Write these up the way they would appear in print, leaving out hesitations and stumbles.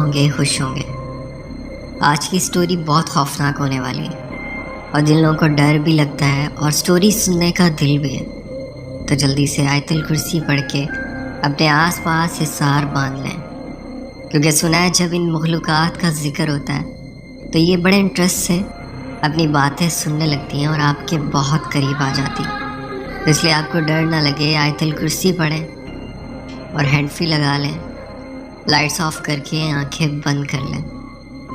ہوں گے، خوش ہوں گے۔ آج کی سٹوری بہت خوفناک ہونے والی ہے اور جن لوگوں کو ڈر بھی لگتا ہے اور سٹوری سننے کا دل بھی ہے تو جلدی سے آیت الکرسی پڑھ کے اپنے آس پاس حصار باندھ لیں، کیونکہ سنا ہے جب ان مخلوقات کا ذکر ہوتا ہے تو یہ بڑے انٹرسٹ سے اپنی باتیں سننے لگتی ہیں اور آپ کے بہت قریب آ جاتی ہیں۔ اس لیے آپ کو ڈر نہ لگے، آیت الکرسی پڑھیں اور ہینڈ فری لگا لیں، لائٹس آف کر کے آنکھیں بند کر لیں،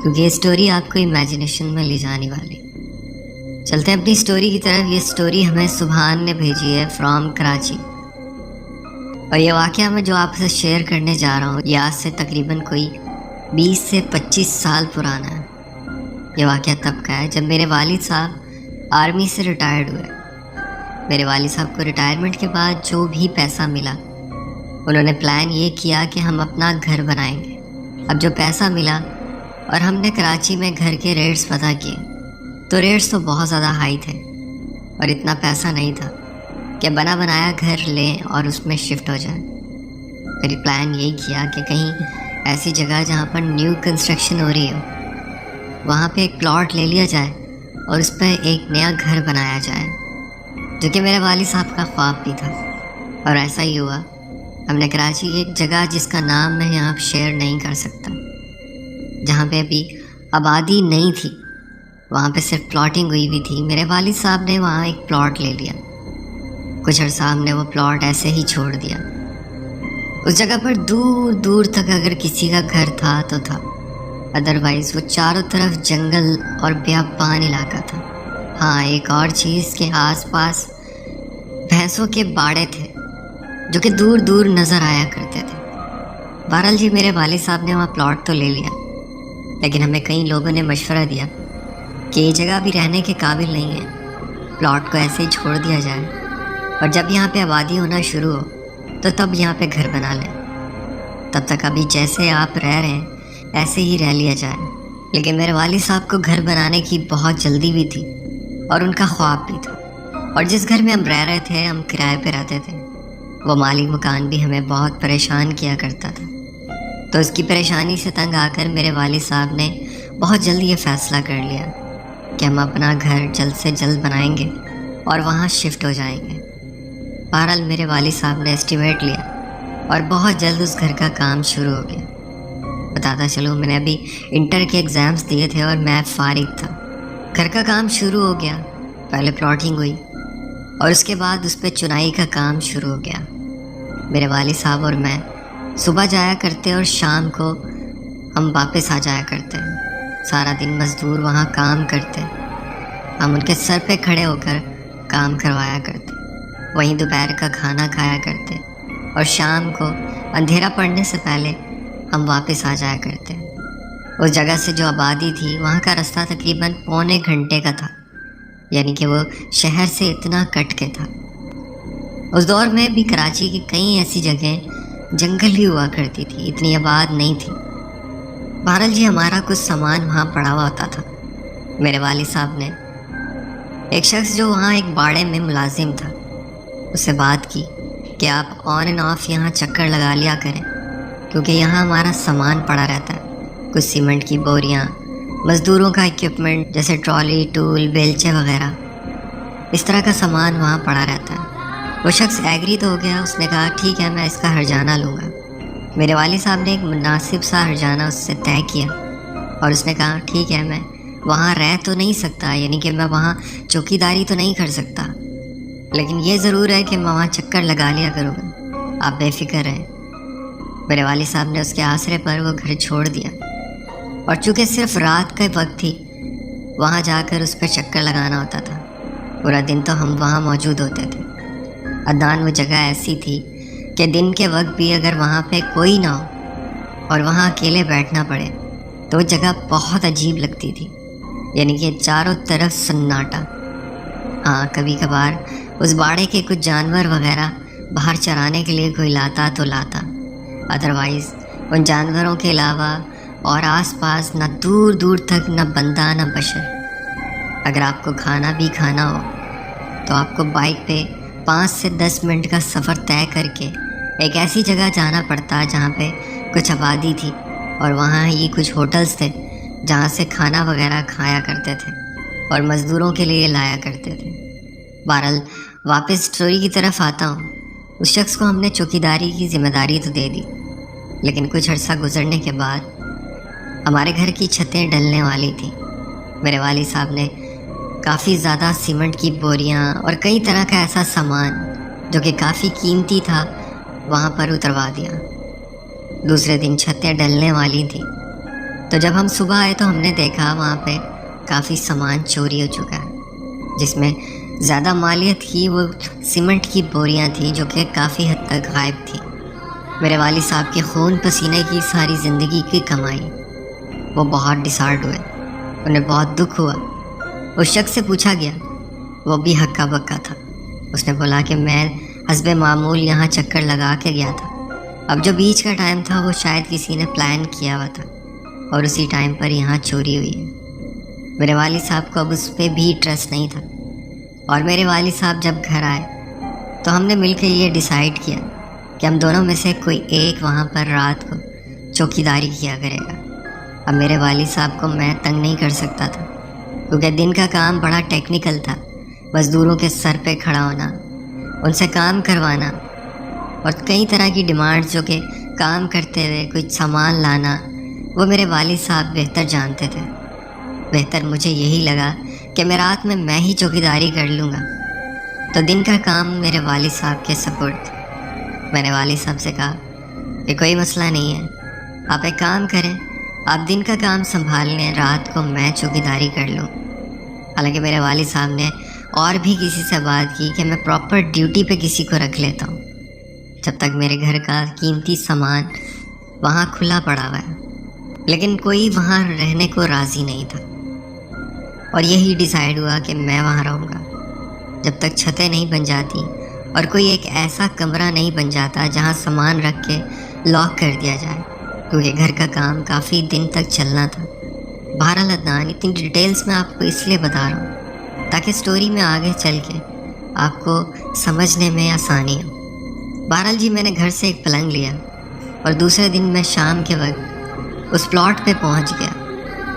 کیونکہ یہ سٹوری آپ کو امیجنیشن میں لے جانے والی۔ چلتے ہیں اپنی سٹوری کی طرف۔ یہ سٹوری ہمیں سبحان نے بھیجی ہے فرام کراچی، اور یہ واقعہ میں جو آپ سے شیئر کرنے جا رہا ہوں یہ آج سے تقریباً کوئی 20 سے 25 سال پرانا ہے۔ یہ واقعہ تب کا ہے جب میرے والد صاحب آرمی سے ریٹائرڈ ہوئے۔ میرے والد صاحب کو ریٹائرمنٹ کے بعد جو بھی پیسہ ملا انہوں نے پلان یہ کیا کہ ہم اپنا گھر بنائیں گے۔ اب جو پیسہ ملا اور ہم نے کراچی میں گھر کے ریٹس پتہ کیے تو ریٹس تو بہت زیادہ ہائی تھے اور اتنا پیسہ نہیں تھا کہ بنا بنایا گھر لیں اور اس میں شفٹ ہو جائیں۔ پھر پلان یہی کیا کہ کہیں ایسی جگہ جہاں پر نیو کنسٹرکشن ہو رہی ہو وہاں پہ ایک پلاٹ لے لیا جائے اور اس پہ ایک نیا گھر بنایا جائے، جو کہ میرے والد صاحب کا خواب بھی تھا، اور ایسا ہی ہوا۔ ہم نے کراچی کی ایک جگہ جس کا نام میں یہاں شیئر نہیں کر سکتا، جہاں پہ ابھی آبادی نہیں تھی، وہاں پہ صرف پلاٹنگ ہوئی ہوئی تھی، میرے والد صاحب نے وہاں ایک پلاٹ لے لیا۔ کچھ عرصہ ہم نے وہ پلاٹ ایسے ہی چھوڑ دیا۔ اس جگہ پر دور دور تک اگر کسی کا گھر تھا تو تھا، ادروائز وہ چاروں طرف جنگل اور بیابان علاقہ تھا۔ ہاں، ایک اور چیز کے آس پاس بھینسوں کے باڑے تھے جو کہ دور دور نظر آیا کرتے تھے۔ بہرحال جی، میرے والد صاحب نے وہاں پلاٹ تو لے لیا، لیکن ہمیں کئی لوگوں نے مشورہ دیا کہ یہ جگہ بھی رہنے کے قابل نہیں ہے، پلاٹ کو ایسے ہی چھوڑ دیا جائے اور جب یہاں پہ آبادی ہونا شروع ہو تو تب یہاں پہ گھر بنا لیں، تب تک ابھی جیسے آپ رہ رہے ہیں ایسے ہی رہ لیا جائے۔ لیکن میرے والد صاحب کو گھر بنانے کی بہت جلدی بھی تھی اور ان کا خواب بھی تھا، اور جس گھر میں ہم رہ رہے تھے ہم کرائے پہ رہتے تھے، وہ مالک مکان بھی ہمیں بہت پریشان کیا کرتا تھا۔ تو اس کی پریشانی سے تنگ آ کر میرے والد صاحب نے بہت جلد یہ فیصلہ کر لیا کہ ہم اپنا گھر جلد سے جلد بنائیں گے اور وہاں شفٹ ہو جائیں گے۔ بہرحال میرے والد صاحب نے اسٹیمیٹ لیا اور بہت جلد اس گھر کا کام شروع ہو گیا۔ بتاتا چلوں، میں نے ابھی انٹر کے ایگزامز دیے تھے اور میں فارغ تھا۔ گھر کا کام شروع ہو گیا، پہلے پلاٹنگ ہوئی اور اس کے بعد اس پہ چنائی کا کام شروع ہو گیا۔ میرے والد صاحب اور میں صبح جایا کرتے اور شام کو ہم واپس آ جایا کرتے۔ سارا دن مزدور وہاں کام کرتے، ہم ان کے سر پہ کھڑے ہو کر کام کروایا کرتے، وہیں دوپہر کا کھانا کھایا کرتے اور شام کو اندھیرا پڑنے سے پہلے ہم واپس آ جایا کرتے۔ اس جگہ سے جو آبادی تھی وہاں کا رستہ تقریباً پونے گھنٹے کا تھا، یعنی کہ وہ شہر سے اتنا کٹ کے تھا۔ اس دور میں بھی کراچی کی کئی ایسی جگہیں جنگل ہی ہوا کرتی تھی، اتنی آباد نہیں تھی۔ بہرحال جی، ہمارا کچھ سامان وہاں پڑا ہوا ہوتا تھا۔ میرے والد صاحب نے ایک شخص جو وہاں ایک باڑے میں ملازم تھا اس سے بات کی کہ آپ آن اینڈ آف یہاں چکر لگا لیا کریں، کیونکہ یہاں ہمارا سامان پڑا رہتا ہے، کچھ سیمنٹ کی بوریاں، مزدوروں کا اکوپمنٹ جیسے ٹرالی، ٹول، بیلچے وغیرہ، اس طرح کا سامان وہاں پڑا رہتا ہے۔ وہ شخص ایگری تو ہو گیا، اس نے کہا ٹھیک ہے، میں اس کا ہرجانہ لوں گا۔ میرے والد صاحب نے ایک مناسب سا ہرجانہ اس سے طے کیا اور اس نے کہا ٹھیک ہے، میں وہاں رہ تو نہیں سکتا، یعنی کہ میں وہاں چوکیداری تو نہیں کر سکتا، لیکن یہ ضرور ہے کہ میں وہاں چکر لگا لیا کروں گا، آپ بے فکر رہیں۔ میرے والد صاحب نے اس کے آسرے پر وہ گھر چھوڑ دیا، اور چونکہ صرف رات کا وقت تھی وہاں جا کر اس پہ چکر لگانا ہوتا تھا، پورا دن تو ہم وہاں موجود ہوتے تھے۔ عدنان وہ جگہ ایسی تھی کہ دن کے وقت بھی اگر وہاں پہ کوئی نہ ہو اور وہاں اکیلے بیٹھنا پڑے تو وہ جگہ بہت عجیب لگتی تھی، یعنی کہ چاروں طرف سناٹا۔ ہاں، کبھی کبھار اس باڑے کے کچھ جانور وغیرہ باہر چرانے کے لیے کوئی لاتا تو لاتا، ادروائز ان جانوروں کے علاوہ اور آس پاس نہ دور دور تک نہ بندہ نہ بشر۔ اگر آپ کو کھانا بھی کھانا ہو تو آپ کو بائک پہ 5 سے 10 منٹ کا سفر طے کر کے ایک ایسی جگہ جانا پڑتا جہاں پہ کچھ آبادی تھی اور وہاں ہی کچھ ہوٹلز تھے جہاں سے کھانا وغیرہ کھایا کرتے تھے اور مزدوروں کے لیے لایا کرتے تھے۔ بہرحال واپس اسٹوری کی طرف آتا ہوں۔ اس شخص کو ہم نے چوکیداری کی ذمہ داری تو دے دی، لیکن کچھ عرصہ گزرنے کے بعد ہمارے گھر کی چھتیں ڈلنے والی تھیں۔ میرے والد صاحب نے کافی زیادہ سیمنٹ کی بوریاں اور کئی طرح کا ایسا سامان جو کہ کافی قیمتی تھا وہاں پر اتروا دیا۔ دوسرے دن چھتیں ڈلنے والی تھیں، تو جب ہم صبح آئے تو ہم نے دیکھا وہاں پہ کافی سامان چوری ہو چکا ہے، جس میں زیادہ مالیت کی وہ سیمنٹ کی بوریاں تھیں جو کہ کافی حد تک غائب تھیں۔ میرے والد صاحب کے خون پسینے کی ساری زندگی کی کمائی، وہ بہت ڈسہارٹ ہوئے، انہیں بہت دکھ ہوا۔ اس شخص سے پوچھا گیا، وہ بھی ہکا بکا تھا۔ اس نے بولا کہ میں حسب معمول یہاں چکر لگا کے گیا تھا، اب جو بیچ کا ٹائم تھا وہ شاید کسی نے پلان کیا ہوا تھا اور اسی ٹائم پر یہاں چوری ہوئی ہے۔ میرے والد صاحب کو اب اس پہ بھی ٹرسٹ نہیں تھا، اور میرے والد صاحب جب گھر آئے تو ہم نے مل کے یہ ڈیسائیڈ کیا کہ ہم دونوں میں سے کوئی ایک وہاں پر رات کو چوکیداری کیا کرے گا۔ اب میرے والد صاحب کو میں تنگ نہیں کر سکتا تھا، کیونکہ دن کا کام بڑا ٹیکنیکل تھا، مزدوروں کے سر پہ کھڑا ہونا، ان سے کام کروانا اور کئی طرح کی ڈیمانڈز جو کہ کام کرتے ہوئے کچھ سامان لانا، وہ میرے والد صاحب بہتر جانتے تھے۔ بہتر مجھے یہی لگا کہ میں رات میں ہی چوکیداری کر لوں گا، تو دن کا کام میرے والد صاحب کے سپورٹ تھا۔ میں نے والد صاحب سے کہا کہ کوئی مسئلہ نہیں ہے، آپ ایک کام کریں، آپ دن کا کام سنبھال لیں، رات کو میں چوکیداری کر لوں۔ حالانکہ میرے والد صاحب نے اور بھی کسی سے بات کی کہ میں پراپر ڈیوٹی پہ کسی کو رکھ لیتا ہوں، جب تک میرے گھر کا قیمتی سامان وہاں کھلا پڑا ہوا ہے، لیکن کوئی وہاں رہنے کو راضی نہیں تھا، اور یہی ڈیسائیڈ ہوا کہ میں وہاں رہوں گا جب تک چھتیں نہیں بن جاتی اور کوئی ایک ایسا کمرہ نہیں بن جاتا جہاں سامان رکھ کے لاک کر دیا جائے، کیونکہ گھر کا کام کافی دن تک چلنا تھا۔ بہرحال عدنان، اتنی ڈیٹیلز میں آپ کو اس لیے بتا رہا ہوں تاکہ سٹوری میں آگے چل کے آپ کو سمجھنے میں آسانی ہو۔ بہرحال جی، میں نے گھر سے ایک پلنگ لیا اور دوسرے دن میں شام کے وقت اس پلاٹ پہ پہنچ گیا۔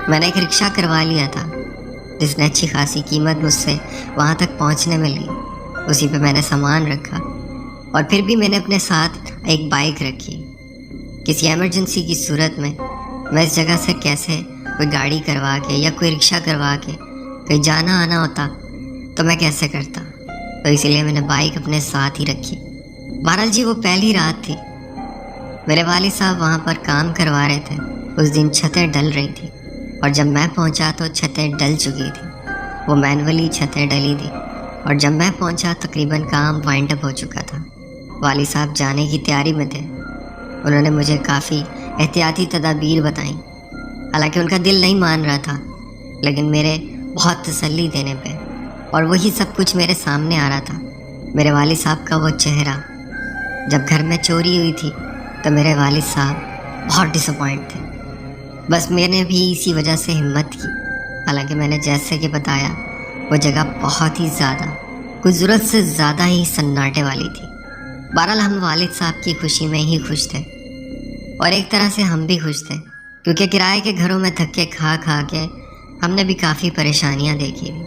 میں نے ایک رکشہ کروا لیا تھا جس نے اچھی خاصی قیمت مجھ سے وہاں تک پہنچنے میں لی، اسی پہ میں نے سامان رکھا، اور پھر بھی میں نے اپنے ساتھ ایک بائک رکھی۔ کسی ایمرجنسی کی صورت میں اس جگہ سے کیسے کوئی گاڑی کروا کے یا کوئی رکشہ کروا کے کہیں جانا آنا ہوتا تو میں کیسے کرتا، تو اسی لیے میں نے بائک اپنے ساتھ ہی رکھی۔ بہرحال جی، وہ پہلی رات تھی، میرے والد صاحب وہاں پر کام کروا رہے تھے۔ اس دن چھتیں ڈل رہی تھیں، اور جب میں پہنچا تو چھتیں ڈل چکی تھیں، وہ مینولی چھتیں ڈلی تھیں، اور جب میں پہنچا تقریباً کام وائنڈ اپ ہو چکا تھا۔ والد صاحب جانے کی تیاری میں تھے، انہوں نے مجھے کافی احتیاطی تدابیر بتائیں، حالانکہ ان کا دل نہیں مان رہا تھا، لیکن میرے بہت تسلی دینے پہ اور وہی سب کچھ میرے سامنے آ رہا تھا۔ میرے والد صاحب کا وہ چہرہ، جب گھر میں چوری ہوئی تھی تو میرے والد صاحب بہت ڈس اپوائنٹ تھے۔ بس میں نے بھی اسی وجہ سے ہمت کی، حالانکہ میں نے جیسے کہ بتایا وہ جگہ بہت ہی زیادہ، کچھ ضرورت سے زیادہ ہی سناٹے والی تھی۔ بہرحال ہم والد صاحب کی خوشی میں ہی خوش تھے، اور ایک طرح سے ہم بھی خوش تھے، کیونکہ کرائے کے گھروں میں دھکے کھا کھا کے ہم نے بھی کافی پریشانیاں دیکھی ہوئی۔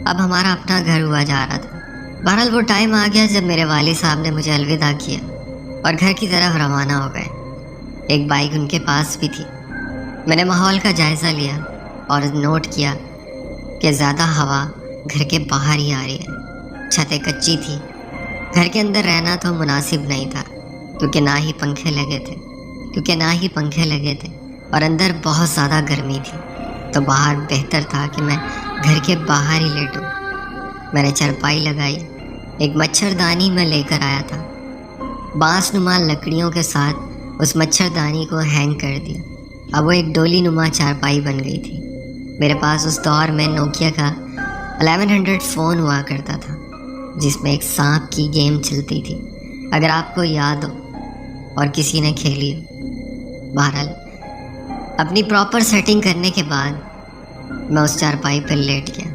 اب ہمارا اپنا گھر ہوا جا رہا تھا۔ بہرحال وہ ٹائم آ گیا جب میرے والد صاحب نے مجھے الوداع کیا اور گھر کی طرف روانہ ہو گئے۔ ایک بائک ان کے پاس بھی تھی۔ میں نے ماحول کا جائزہ لیا اور نوٹ کیا کہ زیادہ ہوا گھر کے باہر ہی آ رہی ہے، چھتیں کچی تھی، گھر کے اندر رہنا تو مناسب نہیں تھا، کیونکہ نہ ہی پنکھے لگے تھے اور اندر بہت زیادہ گرمی تھی، تو باہر بہتر تھا کہ میں گھر کے باہر ہی لیٹوں۔ میں نے چرپائی لگائی، ایک مچھردانی میں لے کر آیا تھا، بانس نما لکڑیوں کے ساتھ اس مچھردانی کو ہینگ کر دیا۔ اب وہ ایک ڈولی نما چارپائی بن گئی تھی۔ میرے پاس اس دور میں نوکیا کا 1100 فون ہوا کرتا تھا، جس میں ایک سانپ کی گیم چلتی تھی، اگر آپ کو یاد ہو اور کسی نے کھیلی ہو۔ بہرحال اپنی پراپر سیٹنگ کرنے کے بعد میں اس چارپائی پر لیٹ گیا۔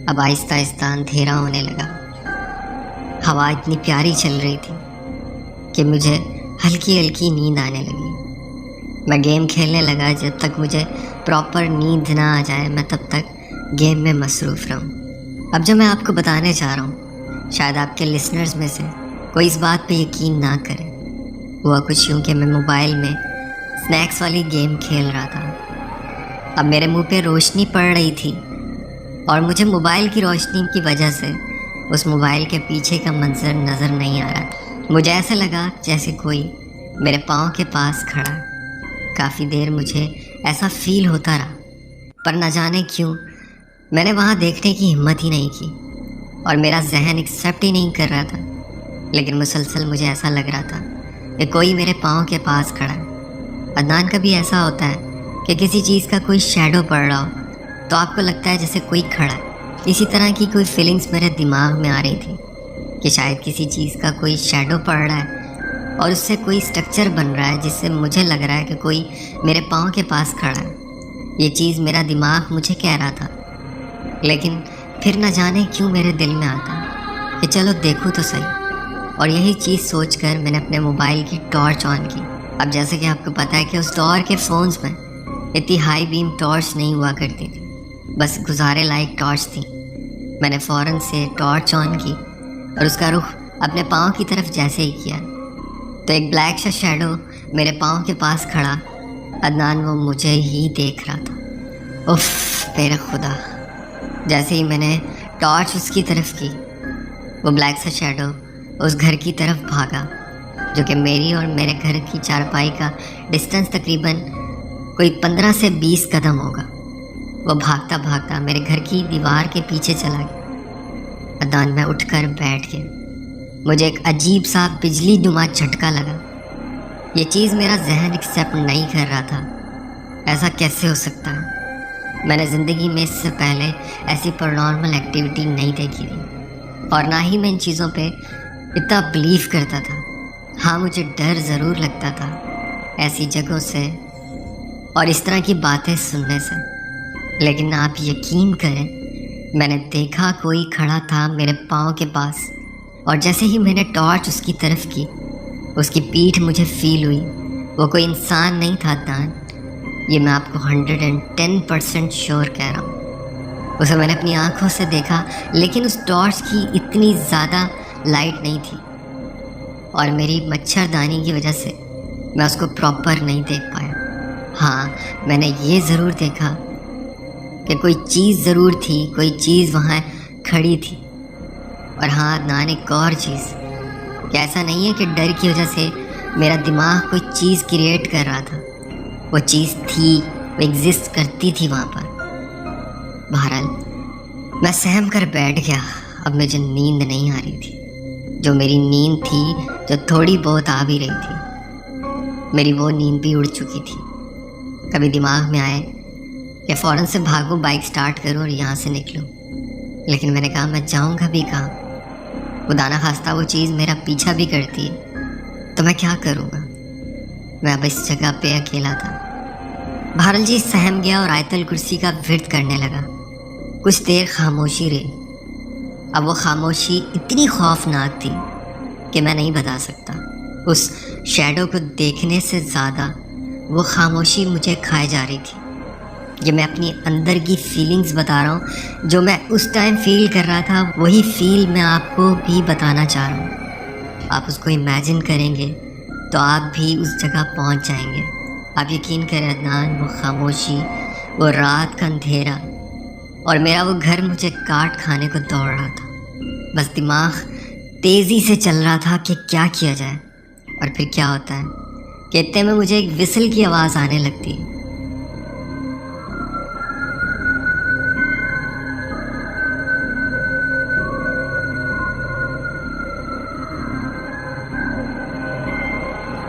اب آہستہ آہستہ اندھیرا ہونے لگا، ہوا اتنی پیاری چل رہی تھی کہ مجھے ہلکی ہلکی نیند آنے لگی۔ میں گیم کھیلنے لگا. جب تک مجھے پراپر نیند نہ آ جائے میں تب تک گیم میں مصروف رہوں. اب جو میں آپ کو بتانے چاہ رہا ہوں شاید آپ کے لسنرز میں سے کوئی اس بات پہ یقین نہ کرے. ہوا کچھ یوں کہ میں موبائل میں سنیکس والی گیم کھیل رہا تھا. اب میرے منہ پہ روشنی پڑ رہی تھی اور مجھے موبائل کی روشنی کی وجہ سے اس موبائل کے پیچھے کا منظر نظر نہیں آ رہا تھا. مجھے ایسا لگا جیسے کوئی میرے پاؤں کے پاس کھڑا. کافی دیر مجھے ایسا فیل ہوتا رہا پر نہ جانے کیوں میں نے وہاں دیکھنے کی ہمت ہی نہیں کی اور میرا ذہن ایکسیپٹ ہی نہیں کر رہا تھا. لیکن مسلسل مجھے ایسا لگ رہا تھا کہ کوئی میرے پاؤں کے پاس کھڑا ہے. عدنان کبھی ایسا ہوتا ہے کہ کسی چیز کا کوئی شیڈو پڑ رہا ہو تو آپ کو لگتا ہے جیسے کوئی کھڑا ہے. اسی طرح کی کوئی فیلنگز میرے دماغ میں آ رہی تھی کہ شاید کسی چیز کا کوئی شیڈو پڑ رہا ہے اور اس سے کوئی سٹرکچر بن رہا ہے جس سے مجھے لگ رہا ہے کہ کوئی میرے پاؤں کے پاس کھڑا ہے. یہ چیز میرا دماغ مجھے کہہ رہا تھا لیکن پھر نہ جانے کیوں میرے دل میں آتا کہ چلو دیکھوں تو صحیح. اور یہی چیز سوچ کر میں نے اپنے موبائل کی ٹارچ آن کی. اب جیسے کہ آپ کو پتہ ہے کہ اس دور کے فونز میں اتنی ہائی بیم ٹارچ نہیں ہوا کرتی تھی, بس گزارے لائق ٹارچ تھی. میں نے فوراً سے ٹارچ آن کی اور اس کا رخ اپنے پاؤں کی طرف جیسے ہی کیا تو ایک بلیک سا شیڈو میرے پاؤں کے پاس کھڑا. عدنان وہ مجھے ہی دیکھ رہا تھا. اف میرے خدا. جیسے ہی میں نے ٹارچ اس کی طرف کی وہ بلیک سا شیڈو اس گھر کی طرف بھاگا جو کہ میری اور میرے گھر کی چارپائی کا ڈسٹنس تقریباً کوئی 15 سے 20 قدم ہوگا. وہ بھاگتا بھاگتا میرے گھر کی دیوار کے پیچھے چلا گیا. عدنان میں اٹھ کر بیٹھ گیا. مجھے ایک عجیب سا بجلی نما جھٹکا لگا. یہ چیز میرا ذہن ایکسیپٹ نہیں کر رہا تھا. ایسا کیسے ہو سکتا ہے؟ میں نے زندگی میں اس سے پہلے ایسی پرانارمل ایکٹیویٹی نہیں دیکھی تھی اور نہ ہی میں ان چیزوں پہ اتنا بلیو کرتا تھا. ہاں مجھے ڈر ضرور لگتا تھا ایسی جگہوں سے اور اس طرح کی باتیں سننے سے, لیکن آپ یقین کریں میں نے دیکھا کوئی کھڑا تھا میرے پاؤں کے پاس اور جیسے ہی میں نے ٹارچ اس کی طرف کی اس کی پیٹھ مجھے فیل ہوئی. وہ کوئی انسان نہیں تھا عدنان, یہ میں آپ کو 110% شیور کہہ رہا ہوں. اسے میں نے اپنی آنکھوں سے دیکھا لیکن اس ٹارچ کی اتنی زیادہ لائٹ نہیں تھی اور میری مچھردانی کی وجہ سے میں اس کو پراپر نہیں دیکھ پایا. ہاں میں نے یہ ضرور دیکھا کہ کوئی چیز ضرور تھی, کوئی چیز وہاں کھڑی تھی. اور ہاں عدنان ایک اور چیز کہ ایسا نہیں ہے کہ ڈر کی وجہ سے میرا دماغ کوئی چیز کریٹ کر رہا تھا. وہ چیز تھی, وہ ایگزسٹ کرتی تھی وہاں پر. بہرحال میں سہم کر بیٹھ گیا. اب مجھے نیند نہیں آ رہی تھی. جو میری نیند تھی جو تھوڑی بہت آ بھی رہی تھی میری وہ نیند بھی اڑ چکی تھی. کبھی دماغ میں آئے کہ فوراً سے بھاگوں, بائک سٹارٹ کروں اور یہاں سے نکلوں, لیکن میں نے کہا میں جاؤں گا بھی کہاں. خدا نہ خواستہ وہ چیز میرا پیچھا بھی کرتی ہے تو میں کیا کروں گا. میں اب اس جگہ پہ اکیلا تھا. بہرحال جی سہم گیا اور آیت الکرسی کا ورد کرنے لگا. کچھ دیر خاموشی رہی. اب وہ خاموشی اتنی خوفناک تھی کہ میں نہیں بتا سکتا. اس شیڈو کو دیکھنے سے زیادہ وہ خاموشی مجھے کھائے جا رہی تھی. یہ میں اپنی اندر کی فیلنگز بتا رہا ہوں. جو میں اس ٹائم فیل کر رہا تھا وہی فیل میں آپ کو بھی بتانا چاہ رہا ہوں. آپ اس کو امیجن کریں گے تو آپ بھی اس جگہ پہنچ جائیں گے. آپ یقین کریں عدنان, وہ خاموشی, وہ رات کا اندھیرا اور میرا وہ گھر مجھے کاٹ کھانے کو دوڑ رہا تھا. بس دماغ تیزی سے چل رہا تھا کہ کیا کیا جائے. اور پھر کیا ہوتا ہے کہ اتنے میں مجھے ایک وسل کی آواز آنے لگتی ہے.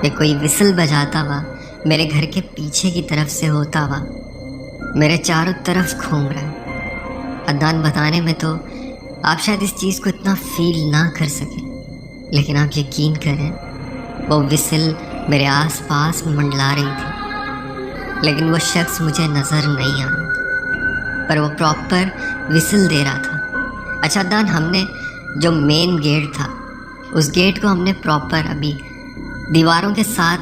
یہ کوئی وسل بجاتا ہوا میرے گھر کے پیچھے کی طرف سے ہوتا ہوا میرے چاروں طرف گھوم رہا ہے. عدنان بتانے میں تو آپ شاید اس چیز کو اتنا فیل نہ کر سکیں, لیکن آپ یقین کریں وہ وسل میرے آس پاس منڈلا رہی تھی لیکن وہ شخص مجھے نظر نہیں آ رہا تھا, پر وہ پراپر وسل دے رہا تھا. اچھا عدنان, ہم نے جو مین گیٹ تھا اس گیٹ کو ہم نے پراپر ابھی دیواروں کے ساتھ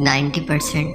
90%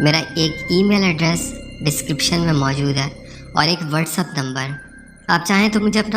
میرا ایک ای میل ایڈریس ڈسکرپشن میں موجود ہے اور ایک واٹس ایپ نمبر، آپ چاہیں تو مجھے اپنا